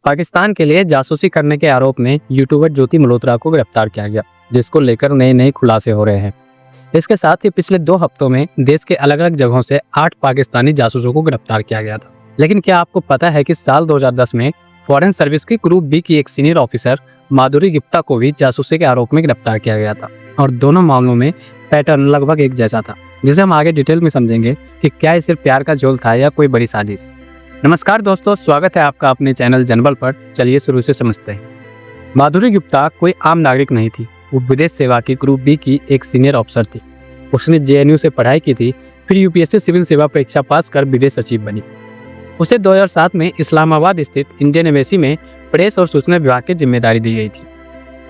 पाकिस्तान के लिए जासूसी करने के आरोप में यूट्यूबर ज्योति मल्होत्रा को गिरफ्तार किया गया, जिसको लेकर नए नए खुलासे हो रहे हैं। इसके साथ ही पिछले 2 हफ्तों में देश के अलग अलग जगहों से 8 पाकिस्तानी जासूसों को गिरफ्तार किया गया था। लेकिन क्या आपको पता है कि साल 2010 में फॉरेन सर्विस की ग्रुप बी की एक सीनियर ऑफिसर माधुरी गुप्ता को भी जासूसी के आरोप में गिरफ्तार किया गया था और दोनों मामलों में पैटर्न लगभग एक जैसा था, जिसे हम आगे डिटेल में समझेंगे कि क्या ये सिर्फ प्यार का झोल था या कोई बड़ी साजिश। नमस्कार दोस्तों, स्वागत है आपका अपने चैनल जनबल पर। चलिए शुरू से समझते हैं। माधुरी गुप्ता कोई आम नागरिक नहीं थी, वो विदेश सेवा की ग्रुप बी की एक सीनियर ऑफिसर थी। उसने JNU से पढ़ाई की थी, फिर UPSC सिविल सेवा परीक्षा पास कर विदेश सचिव बनी। उसे 2007 में इस्लामाबाद स्थित इंडियन एम्बेसी में प्रेस और सूचना विभाग की जिम्मेदारी दी गई थी।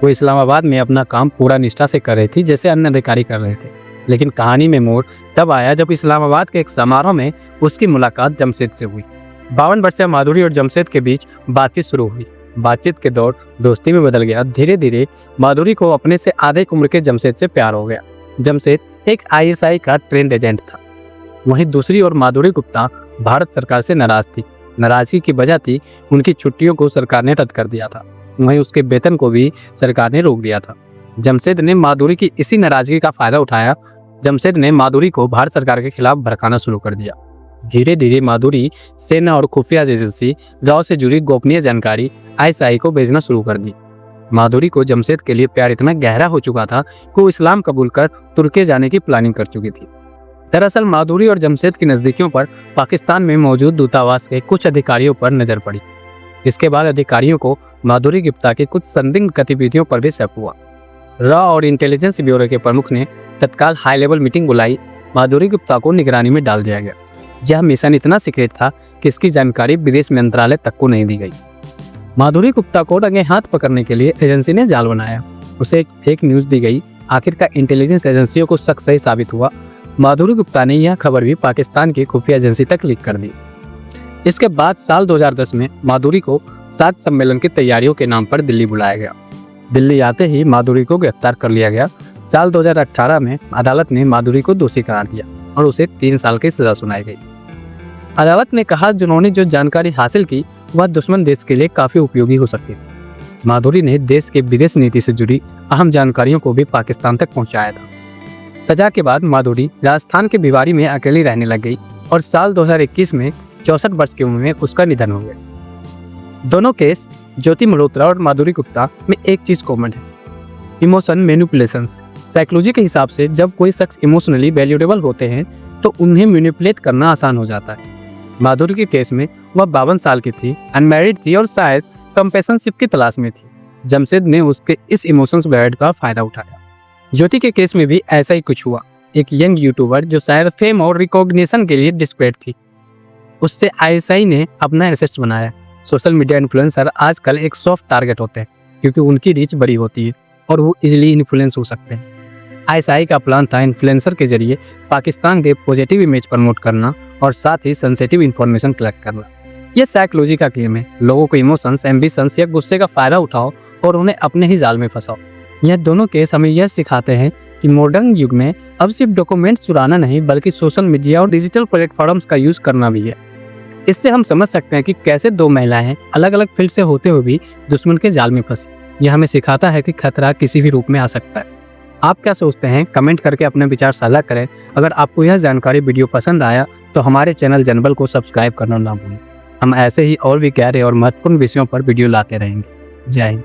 वो इस्लामाबाद में अपना काम पूरा निष्ठा से कर रही थी, जैसे अन्य अधिकारी कर रहे थे। लेकिन कहानी में मोड़ तब आया जब इस्लामाबाद के एक समारोह में उसकी मुलाकात जमशेद से हुई। 52 वर्षीय माधुरी और जमशेद के बीच बातचीत शुरू हुई। बातचीत के दौर दोस्ती में बदल गया। धीरे धीरे माधुरी को अपने से आधे उम्र के जमशेद से प्यार हो गया। जमशेद एक ISI का ट्रेंड एजेंट था। वहीं दूसरी ओर माधुरी गुप्ता भारत सरकार से नाराज थी। नाराजगी की वजह थी उनकी छुट्टियों को सरकार ने रद्द कर दिया था। वहीं उसके वेतन को भी सरकार ने रोक दिया था। जमशेद ने माधुरी की इसी नाराजगी का फायदा उठाया। जमशेद ने माधुरी को भारत सरकार के खिलाफ भड़काना शुरू कर दिया। धीरे धीरे माधुरी सेना और खुफिया एजेंसी गांव से जुड़ी गोपनीय जानकारी ISI को भेजना शुरू कर दी। माधुरी को जमशेद के लिए प्यार इतना गहरा हो चुका था कि वो इस्लाम कबूल कर तुर्की जाने की प्लानिंग कर चुकी थी। दरअसल माधुरी और जमशेद की नज़दीकियों पर पाकिस्तान में मौजूद दूतावास के कुछ अधिकारियों पर नजर पड़ी। इसके बाद अधिकारियों को माधुरी गुप्ता की कुछ संदिग्ध गतिविधियों पर भी शक हुआ। रॉ और इंटेलिजेंस ब्यूरो के प्रमुख ने तत्काल हाई लेवल मीटिंग बुलाई। माधुरी गुप्ता को निगरानी में डाल दिया गया। यह मिशन इतना सीक्रेट था कि इसकी जानकारी विदेश मंत्रालय तक को नहीं दी गई। माधुरी गुप्ता को रंगे हाथ पकड़ने के लिए एजेंसी ने जाल बनाया। उसे एक न्यूज़ दी गई। आखिरकार इंटेलिजेंस एजेंसियों को शक सही साबित हुआ। माधुरी गुप्ता ने यह खबर भी पाकिस्तान की खुफिया एजेंसी तक लीक कर दी। इसके बाद साल 2010 में माधुरी को 7 सम्मेलन की तैयारियों के नाम पर दिल्ली बुलाया गया। दिल्ली आते ही माधुरी को गिरफ्तार कर लिया गया। साल 2018 में अदालत ने माधुरी को दोषी करार दिया और उसे 3 साल की सजा सुनाई गई। अदालत ने कहा जिन्होंने जो जानकारी हासिल की वह दुश्मन देश के लिए काफी उपयोगी हो सकती थी। माधुरी ने देश के विदेश नीति से जुड़ी अहम जानकारियों को भी पाकिस्तान तक पहुंचाया था। सजा के बाद माधुरी राजस्थान के भिवाड़ी में अकेली रहने लग गई और साल 2021 में 64 वर्ष की उम्र में उसका निधन हो गया। दोनों केस ज्योति मल्होत्रा और माधुरी गुप्ता में एक चीज कॉमन है, इमोशन मैनिपुलेशंस। साइकोलॉजी के हिसाब से जब कोई शख्स इमोशनली वैल्यूएबल होते हैं तो उन्हें मैनिपुलेट करना आसान हो जाता है। माधुरी के केस में वह 52 साल की थी, अनमैरिड थी और शायद कंपेशनशिप की तलाश में थी। जमशेद ने उसके इस इमोशंस बैड का फायदा उठाया। ज्योति के केस में भी ऐसा ही कुछ हुआ। एक यंग यूट्यूबर जो शायद फेम और रिकॉग्निशन के लिए डिस्परेट थी, उससे ISI ने अपना एसेट्स बनाया। सोशल मीडिया इन्फ्लुएंसर आजकल एक सॉफ्ट टारगेट होते हैं क्योंकि उनकी रीच बड़ी होती है और वो इजीली इन्फ्लुएंस हो सकते हैं। ISI का प्लान था इन्फ्लुएंसर के जरिए पाकिस्तान के पॉजिटिव इमेज प्रमोट करना और साथ ही सेंसिटिव इंफॉर्मेशन कलेक्ट करना। यह साइकोलॉजी का गेम है। लोगों को इमोशंस, एम्बिशंस या गुस्से का फायदा उठाओ और उन्हें अपने ही जाल में फंसाओ। यह दोनों केस हमें यह सिखाते हैं कि मॉडर्न युग में अब सिर्फ डॉक्यूमेंट्स चुराना नहीं बल्कि सोशल मीडिया और डिजिटल प्लेटफॉर्म्स का यूज करना भी है। इससे हम समझ सकते हैं कि कैसे 2 महिलाएं अलग अलग फील्ड से होते हुए भी दुश्मन के जाल में फंसी। यह हमें सिखाता है कि खतरा किसी भी रूप में आ सकता है। आप क्या सोचते हैं? कमेंट करके अपने विचार साझा करें। अगर आपको यह जानकारी वीडियो पसंद आया तो हमारे चैनल जनबल को सब्सक्राइब करना ना भूलें। हम ऐसे ही और भी गहरे और महत्वपूर्ण विषयों पर वीडियो लाते रहेंगे। जय हिंद।